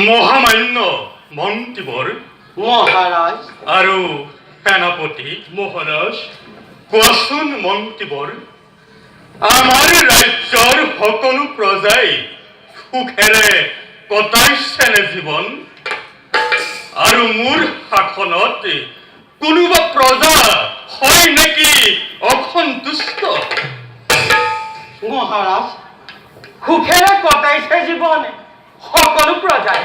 মহামান্য মন্ত্ৰীবৰ মহাৰাজ আৰু সেনাপতি মহাৰাজ, কোৱাচোন মন্ত্ৰীবৰ, আমাৰ ৰাজ্যৰ সকলো প্ৰজাই সুখেৰে কটাইছেনে জীৱন? আৰু মোৰ শাসনত কোনোবা প্ৰজা হয় নেকি অসন্তুষ্ট? মহাৰাজ, সুখেৰে কটাইছে জীৱন সকলো প্ৰজাই,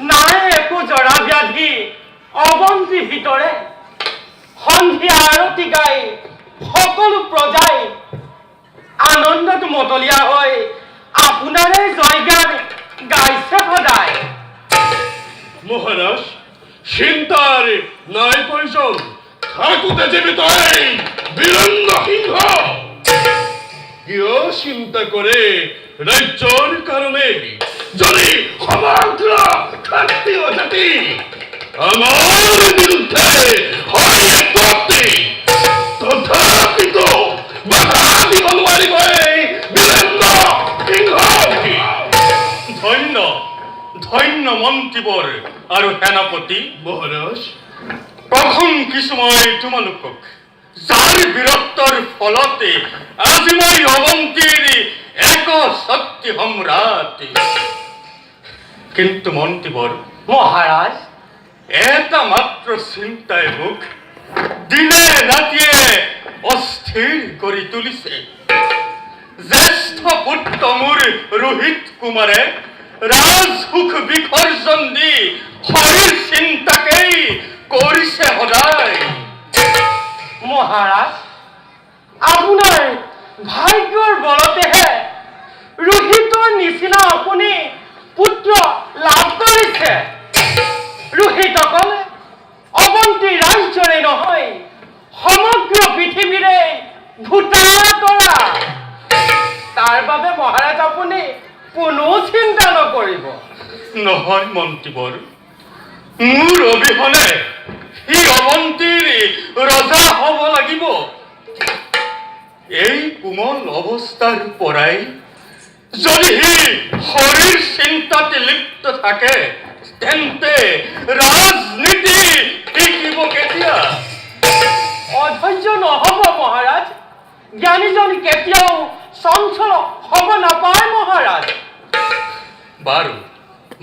নাই একো জৰা ব্যাধি অৱন্তীৰ ভিতৰে। সন্ধিয়া আৰতি গাই সকলো প্ৰজাই আনন্দত মতলীয়া হৈ আপোনাৰে জয়গান গাইছে সদায়। মহাৰাজ, চিন্তাৰ নাই প্ৰয়োজন, থাকোতে জীৱিত বীৰেন্দ্ৰ সিংহ কিয় চিন্তা কৰে ৰাজ্যৰ কাৰণে? যদি সমগ্ৰ ক্ষত্ৰিয় জাতি আমাৰ বিৰুদ্ধে হয় একগোষ্ঠী, তথাপিতো বাধা দিব নোৱাৰিব বীৰেন্দ্ৰ সিংহ। ধন্য ধন্য মন্ত্ৰীবৰ আৰু সেনাপতি মহাৰাজ, প্ৰথম কিছুময় তোমালোকক যাৰ বীৰত্বৰ ফলতে আজি মই অৱন্তীৰ এক শক্তি সম্ৰাট। কিন্তু মন্ত্ৰীবৰ মহাৰাজ, এটা মাত্ৰ চিন্তাই মোক দিনে ৰাতিয়ে অস্থিৰ কৰি তুলিছে। জ্যেষ্ঠ পুত্ৰ মোৰ ৰোহিত কুমাৰে ৰাজসুখ বিসৰ্জন দি শৰীৰ চিন্তাকেই কৰিছে সদায়। মহাৰাজ, আপোনাৰ ভাগ্যৰ বলতেহে ৰোহিতৰ নিচিনা আপুনি পুত্ৰ লাভ কৰিছে। ৰোহিত অকলে অৱন্তী ৰাজ্যৰে নহয়, সমগ্ৰ পৃথিৱীৰে ভূতা তৰা। তাৰ বাবে মহাৰাজ আপুনি কোনো চিন্তা নকৰিব। নহয় মন্ত্ৰীবৰ, মোৰ অবিহনে সি অৱন্তীৰ ৰজা হ'ব লাগিব। এই কোমল অৱস্থাৰ পৰাই যদি সি শৰীৰ চিন্তাত লিপ্ত থাকে, তেন্তে ৰাজনীতি শিকিব কেতিয়া? অধৈৰ্য নহ'ব মহাৰাজ, জ্ঞানীজন কেতিয়াও চঞ্চল হ'ব নাপায় মহাৰাজ। বাৰু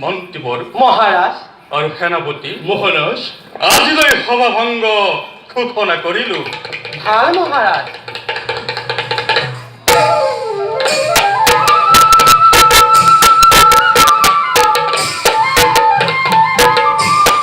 মন্ত্ৰীবৰ মহাৰাজ আৰু সেনাপতি মহাৰাজ, আজিলৈ সভাভংগ ঘোষণা কৰিলো। ভাল মহাৰাজ।